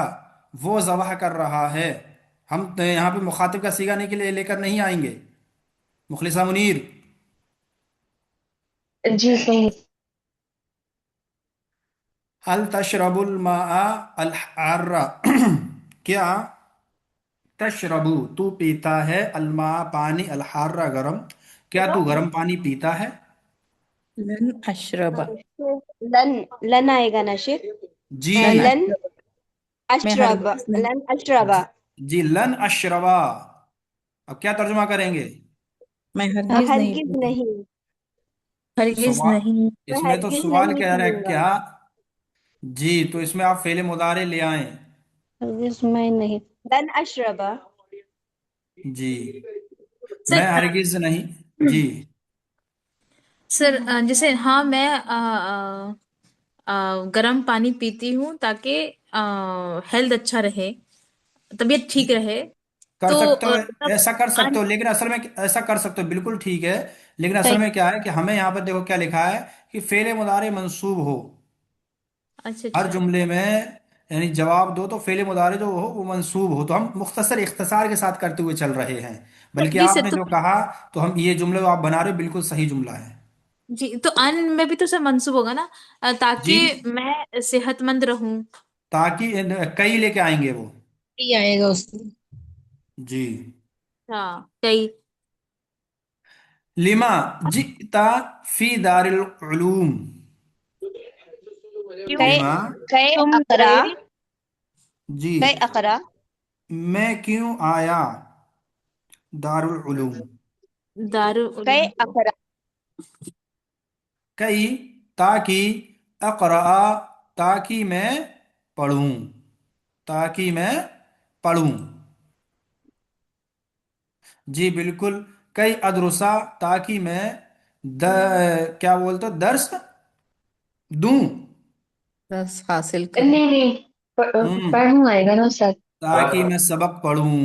वो जबह कर रहा है। हम तो यहाँ पे मुखातिब का सिगाने के लिए लेकर नहीं आएंगे। मुखलिसा मुनीर, जी सही। हल तशरबुल मा अल हारा क्या तशरबु तू पीता है, अलमा पानी, अलहारा गरम, क्या तू गरम पानी पीता है? लन अशरबा। लन, लन आएगा ना शेख। जी लन लन अशरबा। मैं अशरब, हरगिज नहीं। लन अशरबा। जी, जी लन अशरबा। अब क्या तर्जुमा करेंगे? मैं हरगिज नहीं हरगिज पीता। नहीं, हरगिज सवाल, नहीं। मैं इसमें तो हरगिज सवाल नहीं कह रहा है पीऊंगा। क्या? जी, तो इसमें आप फेले मुदारे ले आए। हरगिज मैं नहीं। लन अशरबा। जी, सर मैं हरगिज नहीं। जी, सर जैसे हाँ मैं गर्म पानी पीती हूँ ताकि हेल्थ अच्छा रहे, तबीयत ठीक रहे। कर तो सकते हो, मतलब ऐसा कर सकते हो, लेकिन असल में ऐसा कर सकते हो, बिल्कुल ठीक है। लेकिन असल सही। में क्या है कि हमें यहाँ पर देखो क्या लिखा है कि फेले मुदारे मंसूब हो अच्छा हर अच्छा। जुमले में, यानी जवाब दो तो फेले मुदारे जो हो वो मंसूब हो। तो हम मुख्तसर इख्तिसार के साथ करते हुए चल रहे हैं, बल्कि जी सर, आपने जो कहा, तो हम ये जुमला जो आप बना रहे हो बिल्कुल सही जुमला है। जी तो अन में भी तो सर मंसूब होगा ना, जी, ताकि मैं सेहतमंद रहूं। ताकि कई लेके आएंगे वो। ये आएगा उसमें। जी, हाँ कई। लिमा जिता फी दारिल उलूम, कै लिमा, कै तुम अकरा, जी, कै अकरा। मैं क्यों आया दारुल उलूम, दारुल कै उलूम को। अकरा, कई, ताकि, अक़रा, ताकि मैं पढ़ूं, ताकि मैं पढ़ूं। जी बिल्कुल, कई अदरुसा, ताकि मैं क्या बोलते हो, दर्स दूं। रस हासिल है। करूं। नहीं नहीं, हम्म, पढ़ूँ आएगा ना उस्ताद। ताकि मैं सबक पढ़ूं।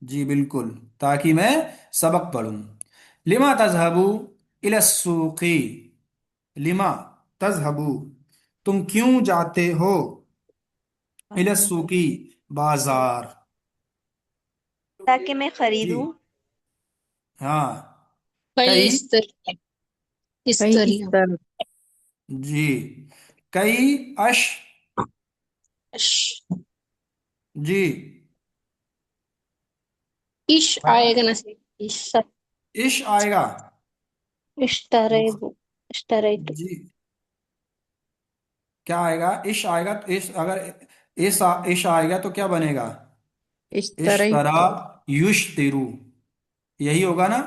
जी बिल्कुल, ताकि मैं सबक पढ़ूं। लिमा तजहबू इला सूकी, लिमा तजहबू, तुम क्यों जाते हो, इला सूकी, बाजार। ताकि मैं खरीदूं। जी, हाँ, कई कई, इस तरह, इस कई इस तरह। तरह। जी, कई अश, अश- जी, इश आएगा ना से। इश इश आएगा। मुख- इश्तरेबु, इश्तरेतु। जी, क्या आएगा, इश आएगा, तो इश अगर इश आएगा तो क्या बनेगा, इस तरह इश्तरा तो। युश्तिरू, यही होगा ना।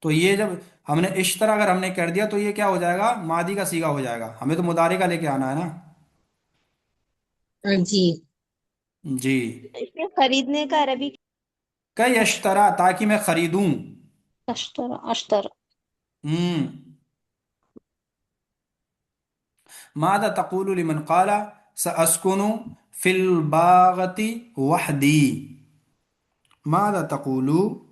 तो ये जब हमने इश्तरा अगर हमने कर दिया तो ये क्या हो जाएगा, मादी का सीगा हो जाएगा, हमें तो मुदारे का लेके आना है ना। हाँ जी। जी, इसमें खरीदने का अरबी। कई अश्तरा, ताकि मैं खरीदूं। अश्तरा, अश्तरा। हम्म, मादा तकूलु लिमन काला सअस्कुनु फिल बागती वहदी, मादा तकूलु,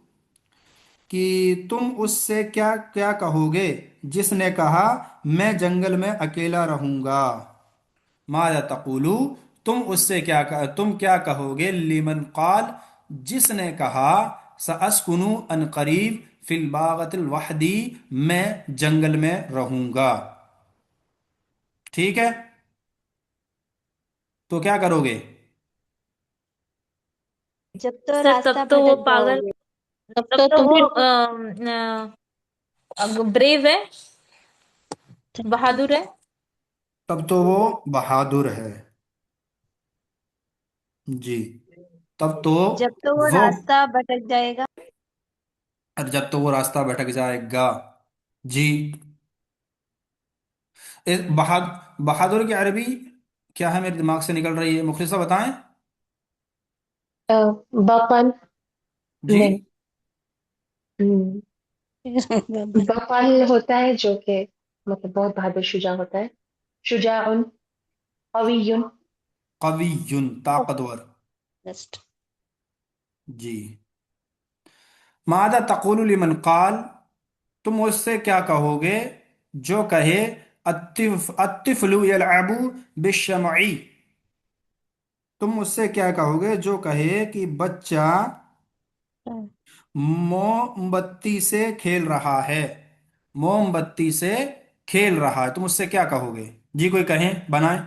कि तुम उससे क्या क्या कहोगे जिसने कहा मैं जंगल में अकेला रहूंगा। मादा तकूलु, तुम क्या कहोगे, लिमन काल, जिसने कहा, सअस्कुनु अन करीब, फिल बागतिल वहदी, मैं जंगल में रहूंगा। ٹھیک ہے، تو کیا کرو گے؟ जब तो सर रास्ता तब तो वो भटक पागल, जाओगे। तब तब तो तो तुम वो फिर ब्रेव है, बहादुर है। تب تو وہ بہادر ہے، جی، تب تو जब तो वो وہ، रास्ता भटक जाएगा। اور جب تو وہ راستہ بھٹک جائے گا، جی۔ بہادر کی عربی کیا ہے؟ میرے دماغ سے نکل رہی ہے، مخلصہ بتائیں۔ بطل جی، نہیں، بطل ہوتا ہے جو کہ مطلب بہت بہادر شجاع ہوتا ہے. شجاع، قوی. قوی، طاقتور، Just جی۔ ماذا تقول لمن قال، تم اس سے کیا کہو گے جو کہے الطفل يلعب بالشمع، تم اس سے کیا کہو گے جو کہے کہ بچہ موم بتی سے کھیل رہا ہے، موم بتی سے کھیل رہا ہے، تم اس سے کیا کہو گے؟ جی کوئی کہیں، بنائیں،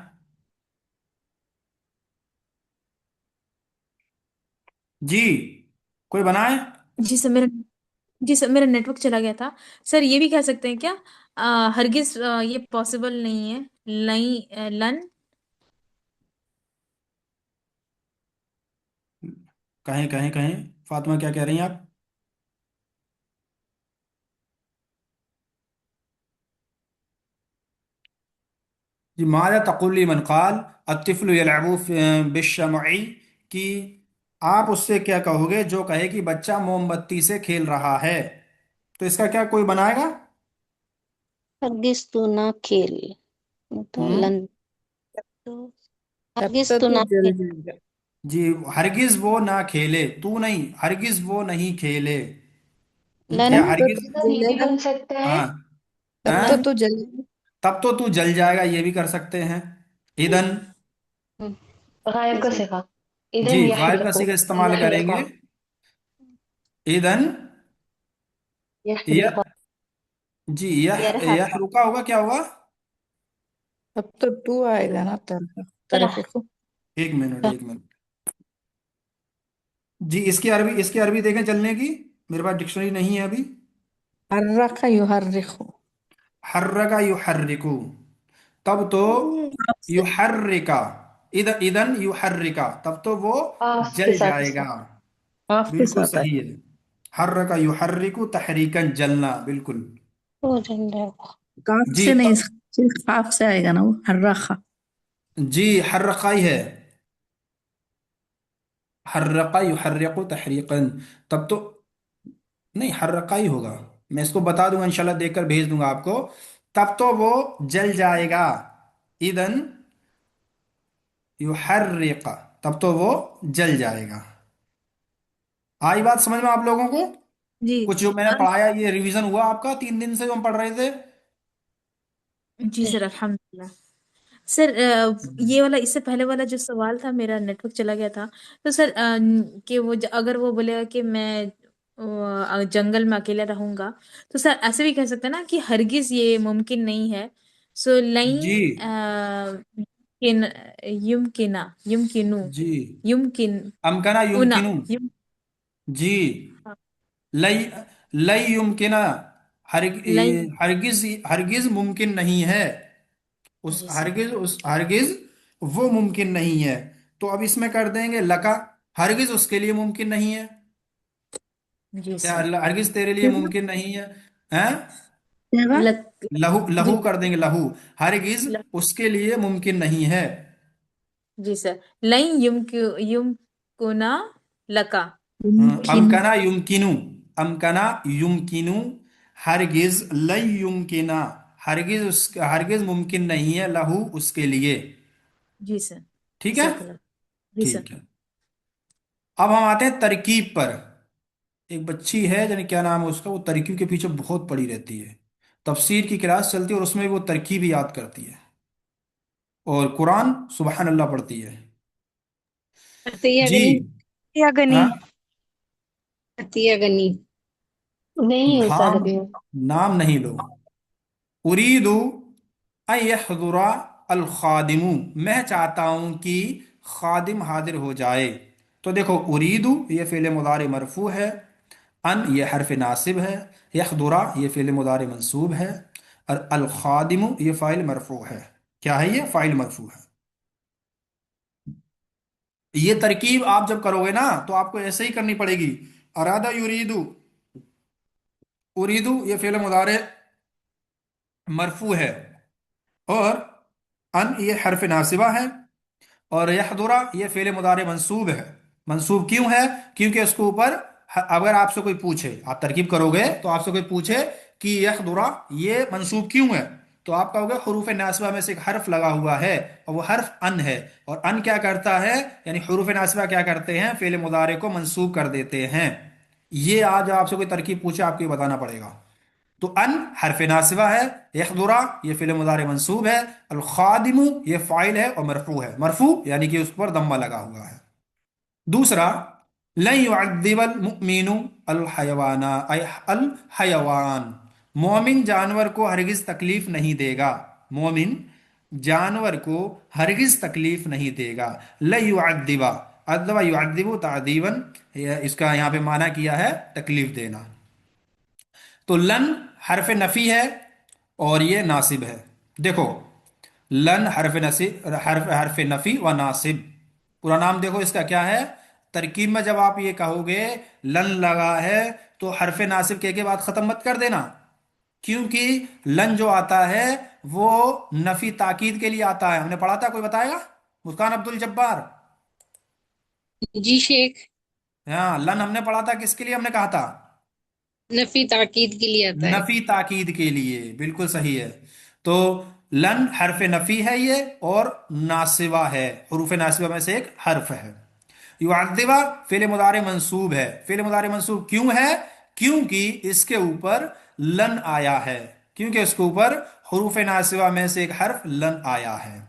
جی کوئی بنائیں۔ جی سر میرا، جی سر میرا نیٹ ورک چلا گیا تھا سر، یہ بھی کہہ سکتے ہیں کیا ہرگز یہ پاسبل نہیں ہے، لن. کہیں کہیں کہیں، فاطمہ کیا کہہ رہی ہیں آپ؟ جی، ماذا تقول لمن قال الطفل يلعب بالشمع، کہ آپ اس سے کیا کہو گے جو کہے کہ بچہ موم بتی سے کھیل رہا ہے، تو اس کا کیا کوئی بنائے گا؟ हरगिज तू ना खेल तो ہم लन तो तब हरगिज तो तू तू ना जल खेल जाएगा। جی، ہرگز وہ نہ کھیلے، تو نہیں، ہرگز وہ نہیں کھیلے، लन یا तब तो ہرگز، तू یہ بھی जलेगा। بن سکتا ہے. ہاں، तब ہاں، तो लन तू जलेगा। تب تو جل جائے گا، یہ بھی کر سکتے ہیں، ایدن، غائب کا इधन صیغہ. جی اذن غائب کا يحرق. صیغہ استعمال کریں يحرق. گے، ایدن، يحرق. جی، يرحق. یہ رکا ہوگا، کیا ہوگا؟ तब तो तू आएगा ना तरफ तरह तरफ को। ایک منٹ، ایک منٹ، جی اس کی عربی دیکھیں چلنے کی، میرے پاس ڈکشنری نہیں ہے ابھی۔ حرك يحرك. حرکا یحرکو، تب تو یحرکا، اذن یحرکا، تب تو وہ قاف کے جل ساتھ جائے اس گا، کا. قاف के بالکل साथ صحیح आएगा। ہے، حرکا یحرکو تحریکا، جلنا، بالکل، हो जाएगा काफ جی से नहीं, सिर्फ काफ से आएगा ना वो हर्राखा। جی حرکا ہی ہے، حرکا یحرکو تحریکا، تب تو نہیں، حرکا ہی ہوگا، میں اس کو بتا دوں گا انشاءاللہ، دیکھ کر بھیج دوں گا آپ کو، تب تو وہ جل جائے گا، اذن یحرق، تب تو وہ جل جائے گا۔ آئی بات سمجھ میں آپ لوگوں کو؟ جی کچھ جو میں نے پڑھایا یہ ریویژن ہوا آپ کا 3 دن سے جو ہم پڑھ رہے تھے؟ جی سر الحمدللہ سر. یہ والا اس سے پہلے والا جو سوال تھا، میرا نیٹ ورک چلا گیا تھا تو سر کہ وہ اگر وہ بولے گا کہ میں جنگل میں اکیلا رہوں گا، تو سر ایسے بھی کہہ سکتے ہیں نا کہ ہرگز یہ ممکن نہیں ہے. سو جی، یمکنہ، یمکنو، جی، یمکن امکنا انا، یمکنو، جی، لئی، لئی یمکنہ، لن. ہرگز، ہرگز ممکن نہیں ہے، جی سر. ہرگز وہ ممکن نہیں ہے، تو اب اس میں کر دیں گے لکا، ہرگز اس کے لیے ممکن نہیں ہے، جی کیا سر. ہرگز تیرے لیے ممکن نہیں ہے، ہیں؟ لک. لہو، جی لہو کر دیں گے، لہو، ہرگز ل- اس کے لیے ممکن نہیں ہے، جی سر. لن یمکنا لکا. يمكن. امکنا یمکنو، امکنا یمکنو، ہرگز لن یمکنا، ہرگز ممکن نہیں ہے، لہو اس کے لیے، جی سر. ٹھیک ہے، جزاک اللہ. جی سر. ٹھیک ہے۔ اب ہم آتے ہیں ترکیب پر، ایک بچی ہے یعنی کیا نام ہے اس کا، وہ ترکیب کے پیچھے بہت پڑی رہتی ہے، تفسیر کی کلاس چلتی ہے اور اس میں وہ ترکیب یاد کرتی ہے، اور قرآن سبحان اللہ پڑھتی ہے، अतिया جی، गनी या गनी. ہاں، अतिया गनी نہیں ہے استاد نام، ابھی. نام نہیں لو، اریدو ان يحضر الخادمو، میں چاہتا ہوں کہ خادم حاضر ہو جائے. تو دیکھو اریدو یہ فعل مضارع مرفوع ہے، ان یہ حرف ناصب ہے، یحضرا یہ فعل مضارع منصوب ہے، اور الخادم یہ فاعل مرفوع ہے. کیا ہے؟ یہ فاعل مرفوع ہے. یہ ترکیب آپ جب کرو گے نا تو آپ کو ایسے ہی کرنی پڑے گی. ارادہ یریدو، اریدو یہ فعل مضارع مرفوع ہے، اور ان یہ حرف ناصبہ ہے، اور یحضرا یہ فعل مضارع منصوب ہے. منصوب کیوں ہے؟ کیونکہ اس کے اوپر اگر آپ سے کوئی پوچھے، آپ ترکیب کرو گے تو آپ سے کوئی پوچھے کہ یحضرا یہ منصوب کیوں ہے، تو آپ کہو گے حروف ناصبہ میں سے ایک حرف لگا ہوا ہے اور وہ حرف ان ہے. اور ان کیا کرتا ہے؟ یعنی حروف ناصبہ کیا کرتے ہیں؟ فعل مضارع کو منصوب کر دیتے ہیں. یہ آج آپ سے کوئی ترکیب پوچھے آپ کو یہ بتانا پڑے گا. تو ان حرف ناصبہ ہے، یحضرا یہ فعل مضارع منصوب ہے، الخادم یہ فاعل ہے اور مرفوع ہے. مرفوع یعنی کہ اس پر ضمہ لگا ہوا ہے. دوسرا، لن يعذب المؤمن الحیوان، اے الحیوان، مومن جانور کو ہرگز تکلیف نہیں دے گا. مومن جانور کو ہرگز تکلیف نہیں دے گا. لن يعذب، عذب يعذب تعذیبا، اس کا یہاں پہ معنی کیا ہے تکلیف دینا. تو لن حرف نفی ہے اور یہ ناصب ہے. دیکھو لن حرف نصب، حرف نفی و ناصب. پورا نام دیکھو اس کا کیا ہے. ترکیب میں جب آپ یہ کہو گے لن لگا ہے تو حرف ناصب کے بعد ختم مت کر دینا، کیونکہ لن جو آتا ہے وہ نفی تاکید کے لیے آتا ہے. ہم نے پڑھا تھا، کوئی بتائے گا؟ مسکان عبد الجبار. جی شیخ، ہاں لن ہم نے پڑھا تھا، کس کے لیے ہم نے کہا تھا؟ نفی تاکید کے لیے آتا ہے. نفی تاکید کے لیے، بالکل صحیح ہے. تو لن حرف نفی ہے یہ، اور ناصبہ ہے، حروف ناصبہ میں سے ایک حرف ہے. یعذبہ فعل مضارع منصوب ہے. فعل مضارع منصوب کیوں ہے؟ کیونکہ اس کے اوپر لن آیا ہے، کیونکہ اس کے اوپر حروف ناصبہ میں سے ایک حرف لن آیا ہے.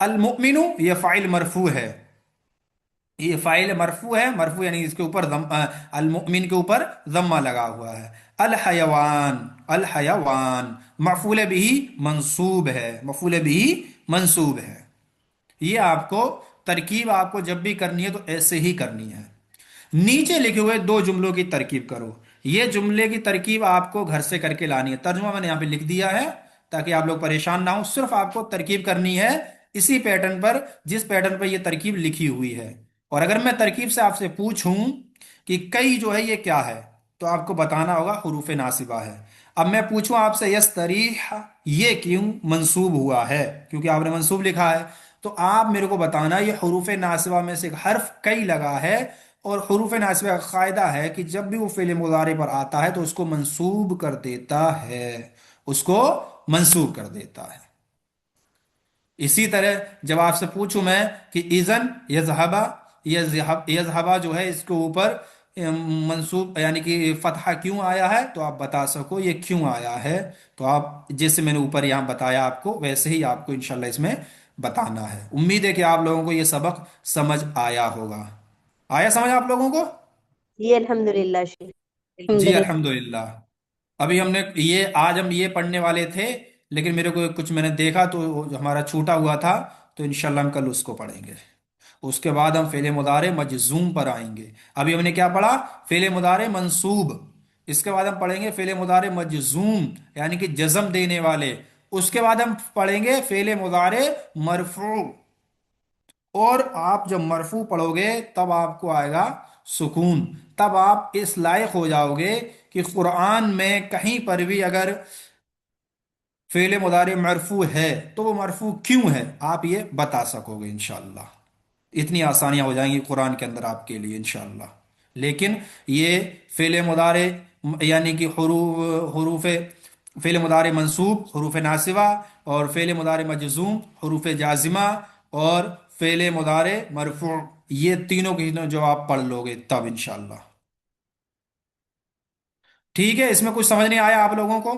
المؤمن یہ فاعل مرفوع ہے، یہ فاعل مرفوع ہے. مرفوع یعنی اس کے اوپر المؤمن کے اوپر ضمہ لگا ہوا ہے. الحیوان، الحیوان مفعول بھی منصوب ہے، مفعول بھی منصوب ہے. یہ آپ کو ترکیب آپ کو جب بھی کرنی ہے تو ایسے ہی کرنی ہے. نیچے لکھے ہوئے دو جملوں کی ترکیب کرو. یہ جملے کی ترکیب آپ کو گھر سے کر کے لانی ہے. ترجمہ میں نے یہاں پہ لکھ دیا ہے تاکہ آپ لوگ پریشان نہ ہوں. صرف آپ کو ترکیب کرنی ہے اسی پیٹرن پر جس پیٹرن پر یہ ترکیب لکھی ہوئی ہے. اور اگر میں ترکیب سے آپ سے پوچھوں کہ کئی جو ہے یہ کیا ہے تو آپ کو بتانا ہوگا حروف ناصبہ ہے. اب میں پوچھوں آپ سے یستریح یہ کیوں منصوب ہوا ہے؟ کیونکہ آپ نے منصوب لکھا ہے. تو آپ میرے کو بتانا یہ حروف ناصبہ میں سے ایک حرف کئی لگا ہے، اور حروف ناصبہ کا قاعدہ ہے کہ جب بھی وہ فعل مضارع پر آتا ہے تو اس کو منصوب کر دیتا ہے، اس کو منصوب کر دیتا ہے. اسی طرح جب آپ سے پوچھوں میں کہ اذن یذهبا، یذهبا جو ہے اس کے اوپر منصوب یعنی کہ فتحہ کیوں آیا ہے تو آپ بتا سکو یہ کیوں آیا ہے. تو آپ جیسے میں نے اوپر یہاں بتایا آپ کو ویسے ہی آپ کو انشاءاللہ اس میں بتانا ہے. امید ہے کہ آپ لوگوں کو یہ سبق سمجھ آیا ہوگا. آیا سمجھ آپ لوگوں کو؟ جی الحمدللہ شیخ. جی الحمدللہ. الحمدللہ. ابھی ہم نے یہ آج ہم یہ پڑھنے والے تھے، لیکن میرے کو کچھ میں نے دیکھا تو ہمارا چھوٹا ہوا تھا، تو انشاءاللہ ہم کل اس کو پڑھیں گے. اس کے بعد ہم فعل مضارع مجزوم پر آئیں گے. ابھی ہم نے کیا پڑھا؟ فعل مضارع منصوب. اس کے بعد ہم پڑھیں گے فعل مضارع مجزوم یعنی کہ جزم دینے والے. اس کے بعد ہم پڑھیں گے فعل مضارع مرفوع. اور آپ جب مرفوع پڑھو گے تب آپ کو آئے گا سکون. تب آپ اس لائق ہو جاؤ گے کہ قرآن میں کہیں پر بھی اگر فعل مضارع مرفوع ہے تو وہ مرفوع کیوں ہے آپ یہ بتا سکو گے انشاءاللہ. اتنی آسانیاں ہو جائیں گی قرآن کے اندر آپ کے لیے انشاءاللہ. لیکن یہ فعل مضارع یعنی کہ حروف فعل مضارع منصوب حروف ناصبہ، اور فعل مضارع مجزوم حروف جازمہ، اور فعل مضارع مرفوع، یہ تینوں کی جو آپ پڑھ لو گے تب انشاءاللہ. ٹھیک ہے؟ اس میں کچھ سمجھ نہیں آیا آپ لوگوں کو؟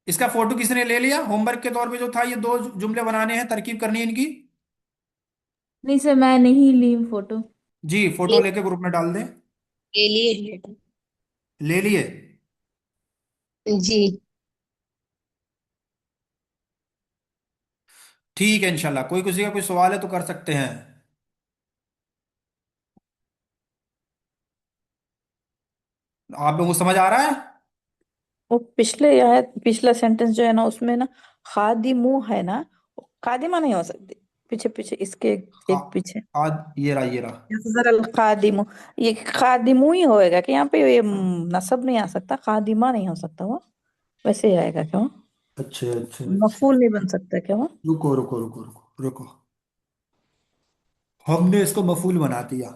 اس کا فوٹو کس نے لے لیا ہوم ورک کے طور پہ جو تھا؟ یہ دو جملے بنانے ہیں، ترکیب کرنی ہے ان کی. نہیں سر میں نہیں لی فوٹو. جی فوٹو لے کے گروپ میں ڈال دیں. کے لیے. لے لیے؟ جی. ٹھیک ہے انشاءاللہ، کوئی کسی کا کوئی سوال ہے تو کر سکتے ہیں. آپ لوگوں کو سمجھ آ رہا ہے؟ وہ پچھلے آیت پچھلا سینٹینس جو ہے نا اس میں نا خادمو ہے نا، خادمہ نہیں ہو سکتی، پیچھے پیچھے اس کے خا- ایک پیچھے یہ رہا. ذرا الخادمو، یہ خادمو ہی ہوئے گا کہ یہاں پہ یہ نصب نہیں آ سکتا، خادمہ نہیں ہو سکتا، وہ ویسے ہی آئے گا کیوں، اچھا اچھا. مفعول نہیں بن سکتا کیا وہ؟ رکو رکو رکو رکو رکو، ہم نے اس کو مفعول بنا دیا.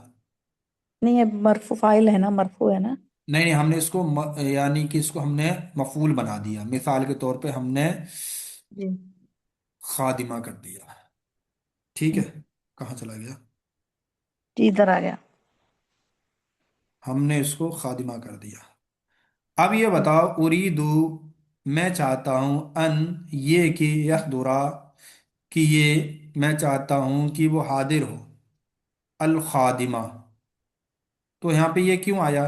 نہیں یہ مرفوع فاعل ہے نا، مرفوع ہے نا. نہیں نہیں، ہم نے اس کو یعنی کہ اس کو ہم نے مفعول بنا دیا. مثال کے طور پہ ہم نے جی خادمہ کر دیا. ٹھیک ہے، کہاں چلا گیا؟ جی ادھر آ گیا. ہم نے اس کو خادمہ کر دیا. اب یہ بتاؤ، اریدو میں چاہتا ہوں، ان یہ کہ یحضرا کہ یہ میں چاہتا ہوں کہ وہ حاضر ہو، الخادمہ. تو یہاں پہ یہ کیوں آیا؟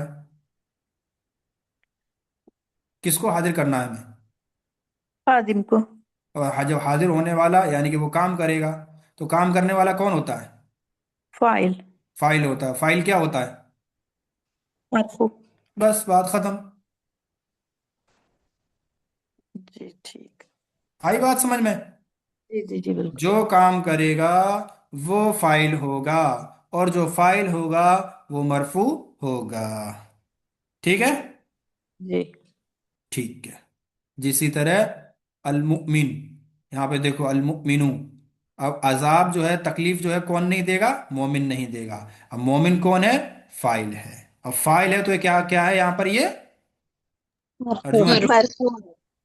کس کو حاضر کرنا ہے ہمیں؟ خادم کو. اور جب حاضر ہونے والا یعنی کہ وہ کام کرے گا، تو کام کرنے والا کون ہوتا ہے؟ فاعل. فاعل ہوتا ہے. فاعل کیا ہوتا ہے؟ مرفوع. بس بات ختم. جی ٹھیک. آئی بات سمجھ میں؟ جی جی جی بالکل. جو کام کرے گا وہ فاعل ہوگا، اور جو فاعل ہوگا وہ مرفوع ہوگا. ٹھیک ہے؟ جی ٹھیک ہے. جسی طرح المؤمن، یہاں پہ دیکھو المؤمنو. اب عذاب جو ہے، تکلیف جو ہے، کون نہیں دے گا؟ مومن نہیں دے گا. اب مومن کون ہے؟ فاعل ہے. اب فاعل ہے تو یہ کیا کیا ہے یہاں پر؟ یہ مرفوع. ارجمن مرفوع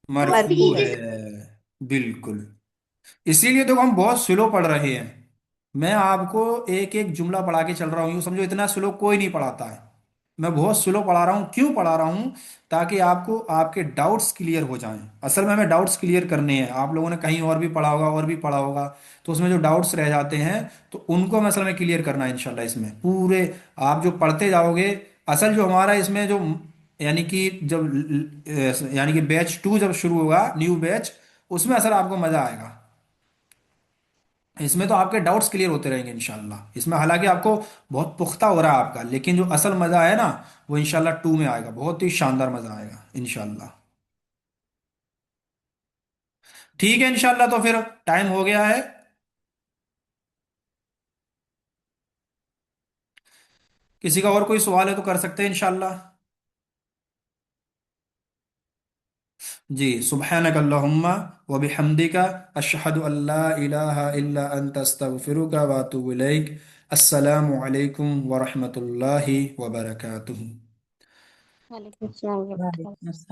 مرفوع مرفوع ہے. بالکل. اسی لیے تو ہم بہت سلو پڑھ رہے ہیں. میں آپ کو ایک ایک جملہ پڑھا کے چل رہا ہوں، یوں سمجھو اتنا سلو کوئی نہیں پڑھاتا ہے. میں بہت سلو پڑھا رہا ہوں. کیوں پڑھا رہا ہوں؟ تاکہ آپ کو آپ کے ڈاؤٹس کلیئر ہو جائیں. اصل میں ہمیں ڈاؤٹس کلیئر کرنے ہیں. آپ لوگوں نے کہیں اور بھی پڑھا ہوگا، اور بھی پڑھا ہوگا، تو اس میں جو ڈاؤٹس رہ جاتے ہیں تو ان کو اصل میں کلیئر کرنا ہے انشاءاللہ. اس میں پورے آپ جو پڑھتے جاؤ گے، اصل جو ہمارا اس میں جو یعنی کہ جب یعنی کہ بیچ 2 جب شروع ہوگا، نیو بیچ، اس میں اصل آپ کو مزہ آئے گا. اس میں تو آپ کے ڈاؤٹس کلیئر ہوتے رہیں گے انشاءاللہ. اس میں حالانکہ آپ کو بہت پختہ ہو رہا ہے آپ کا، لیکن جو اصل مزہ ہے نا وہ انشاءاللہ 2 میں آئے گا. بہت ہی شاندار مزہ آئے گا انشاءاللہ. ٹھیک ہے انشاءاللہ. تو پھر ٹائم ہو گیا ہے. کسی کا اور کوئی سوال ہے تو کر سکتے ہیں انشاءاللہ. جی، سبحانک اللہم و بحمدک، اشہد ان لا الہ الا انت، استغفرک و اتوب الیک. السلام علیکم ورحمۃ اللہ وبرکاتہ. وعلیکم السلام ورحمۃ اللہ. وعلیکم السلام.